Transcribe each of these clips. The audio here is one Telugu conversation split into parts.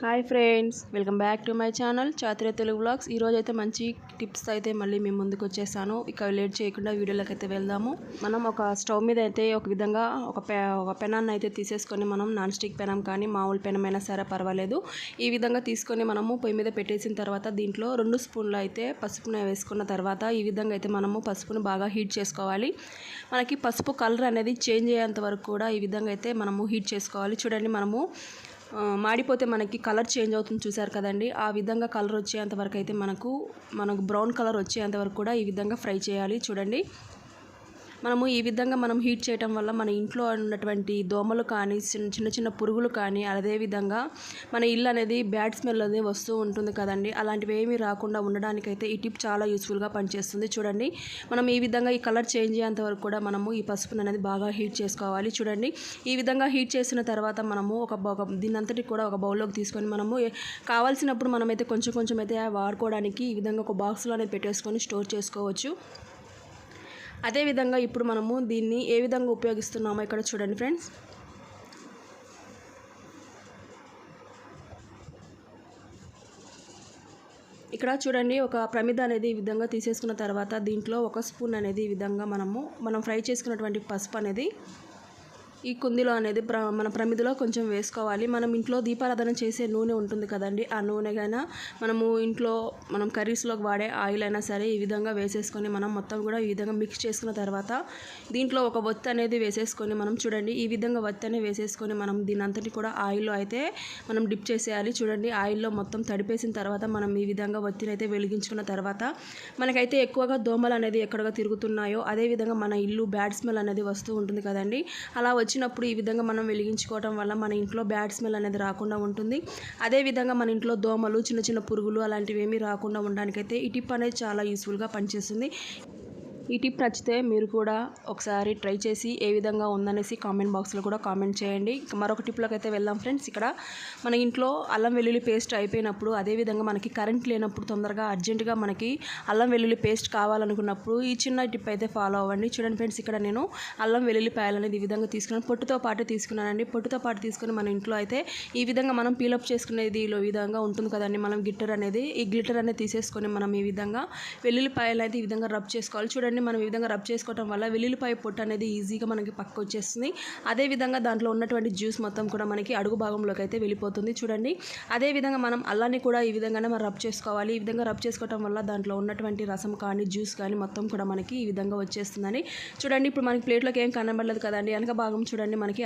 Hi friends, welcome back to my channel Chaturya Telugu vlogs. ఈరోజు అయితే మంచి టిప్స్ అయితే మళ్ళీ మేము ముందుకు వచ్చేసాను. ఇక లేట్ చేయకుండా వీడియోలోకి అయితే వెళ్దాము. మనం ఒక స్టవ్ మీద అయితే ఒక విధంగా ఒక పెనాన్ని అయితే తీసేసుకొని మనం నాన్ స్టిక్ పెనం కానీ మామూలు పెనమైనా సరే పర్వాలేదు. ఈ విధంగా తీసుకొని మనము పొయ్యి మీద పెట్టేసిన తర్వాత దీంట్లో 2 స్పూన్లు అయితే పసుపును వేసుకున్న తర్వాత ఈ విధంగా అయితే మనము పసుపును బాగా హీట్ చేసుకోవాలి. మనకి పసుపు కలర్ అనేది చేంజ్ అయ్యేంత వరకు కూడా ఈ విధంగా అయితే మనము హీట్ చేసుకోవాలి. చూడండి, మనము మాడిపోతే మనకి కలర్ చేంజ్ అవుతుంది, చూసారు కదండి. ఆ విధంగా కలర్ వచ్చేంత వరకు అయితే మనకు బ్రౌన్ కలర్ వచ్చేంత వరకు కూడా ఈ విధంగా ఫ్రై చేయాలి. చూడండి, మనము ఈ విధంగా హీట్ చేయటం వల్ల మన ఇంట్లో ఉన్నటువంటి దోమలు కానీ చిన్న చిన్న పురుగులు కానీ అదేవిధంగా మన ఇల్లు అనేది బ్యాడ్ స్మెల్ అనేది వస్తూ ఉంటుంది కదండి. అలాంటివి ఏమీ రాకుండా ఉండడానికైతే ఈ టిప్ చాలా యూస్ఫుల్గా పనిచేస్తుంది. చూడండి, మనం ఈ విధంగా ఈ కలర్ చేంజ్ అయ్యేంత వరకు కూడా మనము ఈ పసుపును అనేది బాగా హీట్ చేసుకోవాలి. చూడండి, ఈ విధంగా హీట్ చేసిన తర్వాత మనము దీని అంతటి కూడా ఒక బౌల్లోకి తీసుకొని మనము కావాల్సినప్పుడు మనమైతే కొంచెం అయితే వాడుకోవడానికి ఈ విధంగా ఒక బాక్స్లో అనేది పెట్టేసుకొని స్టోర్ చేసుకోవచ్చు. అదేవిధంగా ఇప్పుడు మనము దీన్ని ఏ విధంగా ఉపయోగిస్తున్నామో ఇక్కడ చూడండి ఫ్రెండ్స్. ఇక్కడ చూడండి, ఒక ప్రమిద అనేది ఈ విధంగా తీసేసుకున్న తర్వాత దీంట్లో 1 స్పూన్ అనేది ఈ విధంగా మనం ఫ్రై చేసుకున్నటువంటి పసుపు అనేది ఈ కుందిలో అనేది మన ప్రమిదిలో కొంచెం వేసుకోవాలి. మనం ఇంట్లో దీపారాధన చేసే నూనె ఉంటుంది కదండి, ఆ నూనెగైనా మనం కర్రీస్లోకి వాడే ఆయిల్ అయినా సరే ఈ విధంగా వేసేసుకొని మనం మొత్తం కూడా ఈ విధంగా మిక్స్ చేసుకున్న తర్వాత దీంట్లో ఒక ఒత్తి అనేది వేసేసుకొని మనం చూడండి ఈ విధంగా ఒత్తి అనేది వేసేసుకొని మనం దీని అంతటి కూడా ఆయిల్లో అయితే మనం డిప్ చేసేయాలి. చూడండి, ఆయిల్లో మొత్తం తడిపేసిన తర్వాత మనం ఈ విధంగా ఒత్తిని అయితే వెలిగించుకున్న తర్వాత మనకైతే ఎక్కువగా దోమలు అనేది ఎక్కడగా తిరుగుతున్నాయో అదేవిధంగా మన ఇల్లు బ్యాడ్ స్మెల్ అనేది వస్తూ ఉంటుంది కదండి. అలా వచ్చినప్పుడు ఈ విధంగా మనం వెలిగించుకోవడం వల్ల మన ఇంట్లో బ్యాడ్ స్మెల్ అనేది రాకుండా ఉంటుంది. అదేవిధంగా మన ఇంట్లో దోమలు చిన్న చిన్న పురుగులు అలాంటివి ఏమీ రాకుండా ఉండడానికైతే ఈ టిప్ అనేది చాలా యూస్ఫుల్గా పనిచేస్తుంది. ఈ టిప్ నచ్చితే మీరు కూడా ఒకసారి ట్రై చేసి ఏ విధంగా ఉందనేసి కామెంట్ బాక్స్లో కూడా కామెంట్ చేయండి. మరొక టిప్లోకి అయితే వెళ్దాం ఫ్రెండ్స్. ఇక్కడ మన ఇంట్లో అల్లం వెల్లుల్లి పేస్ట్ అయిపోయినప్పుడు అదేవిధంగా మనకి కరెంట్ లేనప్పుడు తొందరగా అర్జెంటుగా మనకి అల్లం వెల్లుల్లి పేస్ట్ కావాలనుకున్నప్పుడు ఈ చిన్న టిప్ అయితే ఫాలో అవ్వండి. చూడండి ఫ్రెండ్స్, ఇక్కడ నేను అల్లం వెల్లుల్లిపాయలు అనేది ఈ విధంగా తీసుకున్నాను. పొట్టుతో పాటు తీసుకున్నానండి. పొట్టుతో పాటు తీసుకుని మన ఇంట్లో అయితే ఈ విధంగా మనం పీలప్ చేసుకునేది ఈ విధంగా ఉంటుంది కదండి. మనం గ్లిటర్ అనేది తీసేసుకొని మనం ఈ విధంగా వెల్లుల్లిపాయలు అయితే ఈ విధంగా రబ్ చేసుకోవాలి. చూడండి, మనం ఈ విధంగా రబ్ చేసుకోవడం వల్ల వెల్లుల్లిపాయ పొట్టు అనేది ఈజీగా మనకి పక్కకు వచ్చేస్తుంది. అదేవిధంగా దాంట్లో ఉన్నటువంటి జ్యూస్ మొత్తం కూడా మనకి అడుగు భాగంలోకి అయితే వెళ్ళిపోతుంది. చూడండి, అదేవిధంగా మనం అల్లాన్ని కూడా ఈ విధంగానే మనం రబ్ చేసుకోవాలి. ఈ విధంగా రబ్ చేసుకోవడం వల్ల దాంట్లో ఉన్నటువంటి రసం కానీ జ్యూస్ కానీ మొత్తం కూడా మనకి ఈ విధంగా వచ్చేస్తుందని. చూడండి, ఇప్పుడు మనకి ప్లేట్లోకి ఏం కనబడలేదు కదండి. వెనక భాగం చూడండి, మనకి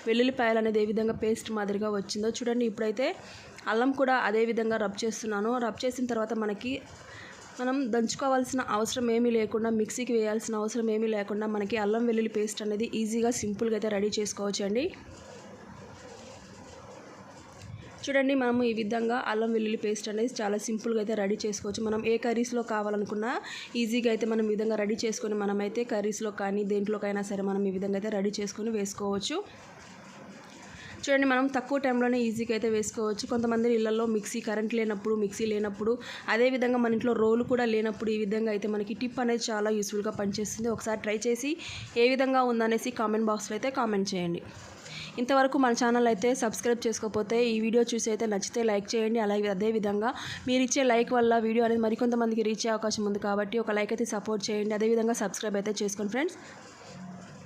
వెల్లుల్లిపాయలు అనేది ఏ విధంగా పేస్ట్ మాదిరిగా వచ్చిందో చూడండి. ఇప్పుడైతే అల్లం కూడా అదే విధంగా రబ్ చేస్తున్నాను. రబ్ చేసిన తర్వాత మనం దంచుకోవాల్సిన అవసరం ఏమీ లేకుండా, మిక్సీకి వేయాల్సిన అవసరం ఏమీ లేకుండా మనకి అల్లం వెల్లుల్లి పేస్ట్ అనేది ఈజీగా సింపుల్గా అయితే రెడీ చేసుకోవచ్చు అండి. చూడండి, మనము ఈ విధంగా అల్లం వెల్లుల్లి పేస్ట్ అనేది చాలా సింపుల్గా అయితే రెడీ చేసుకోవచ్చు. మనం ఏ కర్రీస్లో కావాలనుకున్నా ఈజీగా అయితే మనం ఈ విధంగా రెడీ చేసుకొని మనమైతే కర్రీస్లో కానీ దేంట్లోకైనా సరే మనం ఈ విధంగా అయితే రెడీ చేసుకొని వేసుకోవచ్చు. చూడండి, మనం తక్కువ టైంలోనే ఈజీగా అయితే వేసుకోవచ్చు. కొంతమంది ఇళ్లలో కరెంట్ లేనప్పుడు మిక్సీ లేనప్పుడు అదేవిధంగా మన ఇంట్లో రోలు కూడా లేనప్పుడు ఈ విధంగా అయితే మనకి టిప్ అనేది చాలా యూస్ఫుల్గా పనిచేస్తుంది. ఒకసారి ట్రై చేసి ఏ విధంగా ఉందనేసి కామెంట్ బాక్స్లో అయితే కామెంట్ చేయండి. ఇంతవరకు మన ఛానల్ అయితే సబ్స్క్రైబ్ చేసుకోకపోతే ఈ వీడియో చూసి అయితే నచ్చితే లైక్ చేయండి. అలాగే అదేవిధంగా మీరు ఇచ్చే లైక్ వల్ల వీడియో అనేది మరికొంతమందికి రీచ్ అయ్యే అవకాశం ఉంది కాబట్టి ఒక లైక్ అయితే సపోర్ట్ చేయండి. అదేవిధంగా సబ్స్క్రైబ్ అయితే చేసుకోండి ఫ్రెండ్స్.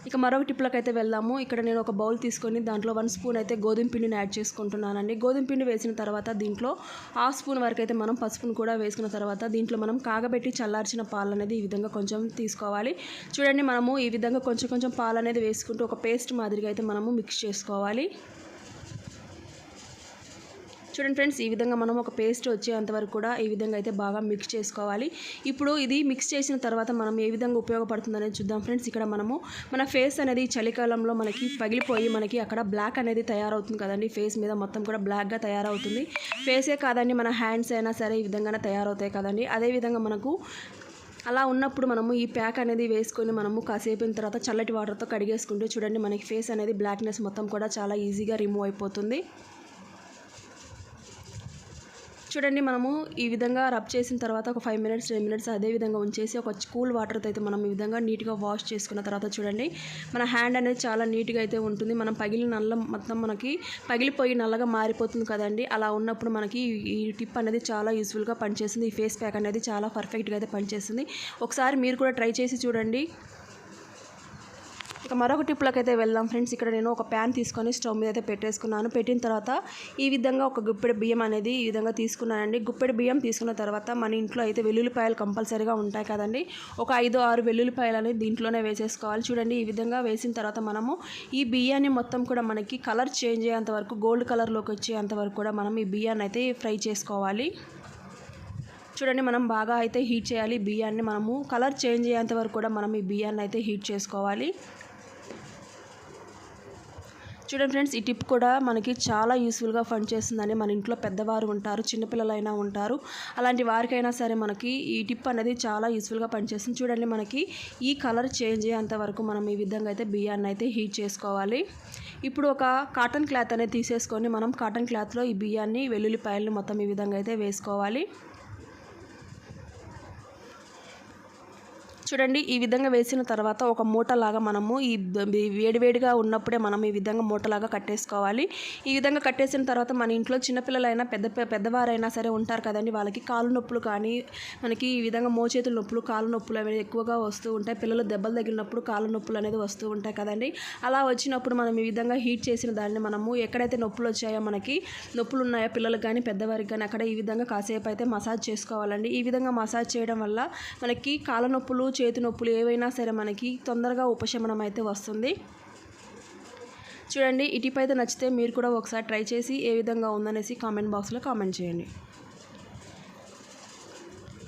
ఇక మరొక టిప్లోకి అయితే వెళ్దాము. ఇక్కడ నేను ఒక బౌల్ తీసుకొని దాంట్లో 1 స్పూన్ అయితే గోధుమ పిండిని యాడ్ చేసుకుంటున్నానండి. గోధుమ పిండి వేసిన తర్వాత దీంట్లో 1/2 స్పూన్ వరకు అయితే మనం పసుపును కూడా వేసుకున్న తర్వాత దీంట్లో మనం కాగబెట్టి చల్లార్చిన పాలు అనేది ఈ విధంగా కొంచెం తీసుకోవాలి. చూడండి, మనము ఈ విధంగా కొంచెం పాలు అనేది వేసుకుంటూ ఒక పేస్ట్ మాదిరిగా అయితే మనము మిక్స్ చేసుకోవాలి. చూడండి ఫ్రెండ్స్, ఈ విధంగా మనం ఒక పేస్ట్ వచ్చేంతవరకు కూడా ఈ విధంగా అయితే బాగా మిక్స్ చేసుకోవాలి. ఇప్పుడు ఇది మిక్స్ చేసిన తర్వాత మనం ఏ విధంగా ఉపయోగపడుతుందనేది చూద్దాం ఫ్రెండ్స్. ఇక్కడ మన ఫేస్ అనేది చలికాలంలో మనకి పగిలిపోయి మనకి అక్కడ బ్లాక్ అనేది తయారవుతుంది కదండి. ఫేస్ మీద మొత్తం కూడా బ్లాక్గా తయారవుతుంది. ఫేసే కాదండి, మన హ్యాండ్స్ అయినా సరే ఈ విధంగానే తయారవుతాయి కదండి. అదేవిధంగా మనకు అలా ఉన్నప్పుడు మనము ఈ ప్యాక్ అనేది వేసుకొని మనము కాసేపు తర్వాత చల్లటి వాటర్తో కడిగేసుకుంటే చూడండి, మనకి ఫేస్ అనేది బ్లాక్నెస్ మొత్తం కూడా చాలా ఈజీగా రిమూవ్ అయిపోతుంది. చూడండి మనము ఈ విధంగా రబ్ చేసిన తర్వాత ఒక 5 మినిట్స్ 10 మినిట్స్ అదే విధంగా ఉంచేసి ఒక కూల్ వాటర్తో అయితే మనం ఈ విధంగా నీట్గా వాష్ చేసుకున్న తర్వాత చూడండి మన హ్యాండ్ అనేది చాలా నీట్గా అయితే ఉంటుంది. మనం పగిలిన నల్ల మొత్తం మనకి పగిలిపోయి నల్లగా మారిపోతుంది కదండి. అలా ఉన్నప్పుడు మనకి ఈ టిప్ అనేది చాలా యూస్ఫుల్గా పనిచేస్తుంది. ఈ ఫేస్ ప్యాక్ అనేది చాలా పర్ఫెక్ట్గా అయితే పనిచేస్తుంది. ఒకసారి మీరు కూడా ట్రై చేసి చూడండి. ఇక మరొక టిప్లోకి అయితే వెళ్దాం ఫ్రెండ్స్. ఇక్కడ నేను ఒక ప్యాన్ తీసుకొని స్టవ్ మీద అయితే పెట్టేసుకున్నాను. పెట్టిన తర్వాత ఈ విధంగా ఒక గుప్పెడు బియ్యం అనేది ఈ విధంగా తీసుకున్నానండి. గుప్పెడు బియ్యం తీసుకున్న తర్వాత మన ఇంట్లో అయితే వెల్లుల్లిపాయలు కంపల్సరీగా ఉంటాయి కదండి. ఒక 5-6 వెల్లుల్లిపాయలు అనేది దీంట్లోనే వేసేసుకోవాలి. చూడండి ఈ విధంగా వేసిన తర్వాత మనము ఈ బియ్యాన్ని మొత్తం కూడా మనకి కలర్ చేంజ్ అయ్యేంత వరకు గోల్డ్ కలర్లోకి వచ్చేంత వరకు కూడా మనం ఈ బియ్యాన్ని అయితే ఫ్రై చేసుకోవాలి. చూడండి మనం బాగా అయితే హీట్ చేయాలి బియ్యాన్ని. మనము కలర్ చేంజ్ అయ్యేంత వరకు కూడా మనం ఈ బియ్యాన్ని అయితే హీట్ చేసుకోవాలి. చూడండి ఫ్రెండ్స్, ఈ టిప్ కూడా మనకి చాలా యూస్ఫుల్గా పనిచేస్తుందని. మన ఇంట్లో పెద్దవారు ఉంటారు, చిన్నపిల్లలైనా ఉంటారు, అలాంటి వారికైనా సరే మనకి ఈ టిప్ అనేది చాలా యూస్ఫుల్గా పనిచేస్తుంది. చూడండి మనకి ఈ కలర్ చేంజ్ అయ్యేంత వరకు మనం ఈ విధంగా అయితే బియ్యాన్ని అయితే హీట్ చేసుకోవాలి. ఇప్పుడు ఒక కాటన్ క్లాత్ అనేది తీసేసుకొని మనం కాటన్ క్లాత్లో ఈ బియ్యాన్ని వెల్లుల్లిపాయలను మొత్తం ఈ విధంగా అయితే వేసుకోవాలి. చూడండి ఈ విధంగా వేసిన తర్వాత ఒక మూటలాగా మనము ఈ వేడివేడిగా ఉన్నప్పుడే మనం ఈ విధంగా మూటలాగా కట్టేసుకోవాలి. ఈ విధంగా కట్టేసిన తర్వాత మన ఇంట్లో చిన్నపిల్లలైనా పెద్దవారైనా సరే ఉంటారు కదండి. వాళ్ళకి కాళ్ళు నొప్పులు కానీ మనకి ఈ విధంగా మోచేతుల నొప్పులు కాళ్ళు నొప్పులు అనేవి ఎక్కువగా వస్తూ ఉంటాయి. పిల్లలు దెబ్బలు తగిలినప్పుడు కాళ్ళ నొప్పులు అనేది వస్తూ ఉంటాయి కదండి. అలా వచ్చినప్పుడు మనం ఈ విధంగా హీట్ చేసిన దాన్ని మనము ఎక్కడైతే నొప్పులు వచ్చాయో మనకి నొప్పులు ఉన్నాయో పిల్లలకు కానీ పెద్దవారికి కానీ అక్కడ ఈ విధంగా కాసేపు అయితే మసాజ్ చేసుకోవాలండి. ఈ విధంగా మసాజ్ చేయడం వల్ల మనకి కాళ్ళ నొప్పులు చేతి నొప్పులు ఏవైనా సరే మనకి తొందరగా ఉపశమనం అయితే వస్తుంది. చూడండి ఈ టిప్ అయితే నచ్చితే మీరు కూడా ఒకసారి ట్రై చేసి ఏ విధంగా ఉందనేసి కామెంట్ బాక్స్లో కామెంట్ చేయండి.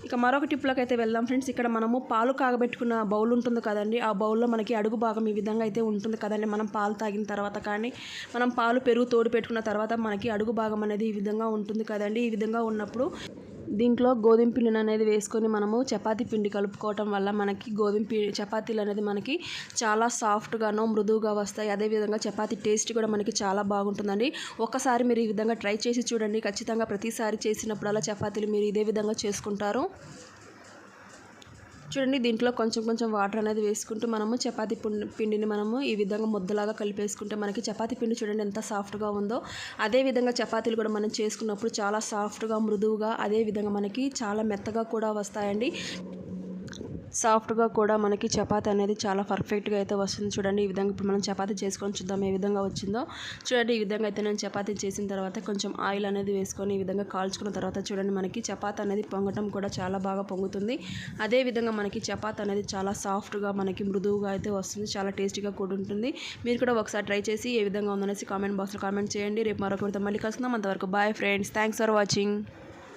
ఇక మరొక టిప్లోకి అయితే వెళ్దాం ఫ్రెండ్స్. ఇక్కడ మనము పాలు కాగబెట్టుకున్న బౌల్ ఉంటుంది కదండి. ఆ బౌల్లో మనకి అడుగు భాగం ఈ విధంగా అయితే ఉంటుంది కదండి. మనం పాలు తాగిన తర్వాత కానీ మనం పాలు పెరుగు తోడు పెట్టుకున్న తర్వాత మనకి అడుగు భాగం అనేది ఈ విధంగా ఉంటుంది కదండి. ఈ విధంగా ఉన్నప్పుడు దీంట్లో గోధుమ పిండిని అనేది వేసుకొని మనము చపాతీ పిండి కలుపుకోవటం వల్ల మనకి చపాతీలు అనేది మనకి చాలా సాఫ్ట్గానో మృదువుగా వస్తాయి. అదేవిధంగా చపాతీ టేస్ట్ కూడా మనకి చాలా బాగుంటుందండి. ఒక్కసారి మీరు ఈ విధంగా ట్రై చేసి చూడండి. ఖచ్చితంగా ప్రతిసారి చేసినప్పుడల్లా చపాతీలు మీరు ఇదే విధంగా చేసుకుంటారు. చూడండి దీంట్లో కొంచెం వాటర్ అనేది వేసుకుంటూ మనము చపాతీ పిండిని మనము ఈ విధంగా ముద్దలాగా కలిపేసుకుంటే మనకి చపాతీ పిండి చూడండి ఎంత సాఫ్ట్గా ఉందో. అదేవిధంగా చపాతీలు కూడా మనం చేసుకున్నప్పుడు చాలా సాఫ్ట్గా మృదువుగా అదేవిధంగా మనకి చాలా మెత్తగా కూడా వస్తాయండి. సాఫ్ట్గా కూడా మనకి చపాతీ అనేది చాలా పర్ఫెక్ట్గా అయితే వస్తుంది. చూడండి ఈ విధంగా ఇప్పుడు మనం చపాతీ చేసుకొని చూద్దాం ఏ విధంగా వచ్చిందో. చూడండి ఈ విధంగా అయితే నేను చపాతీ చేసిన తర్వాత కొంచెం ఆయిల్ అనేది వేసుకొని ఈ విధంగా కాల్చుకున్న తర్వాత చూడండి మనకి చపాతీ అనేది పొంగటం కూడా చాలా బాగా పొంగుతుంది. అదేవిధంగా మనకి చపాతీ అనేది చాలా సాఫ్ట్గా మనకి మృదువుగా అయితే వస్తుంది. చాలా టేస్టీగా కూడా ఉంటుంది. మీరు కూడా ఒకసారి ట్రై చేసి ఏ విధంగా ఉందనేసి కామెంట్ బాక్స్లో కామెంట్ చేయండి. రేపు మరొక మళ్ళీ కలుసుకుందాం. అంతవరకు bye friends. Thanks for watching.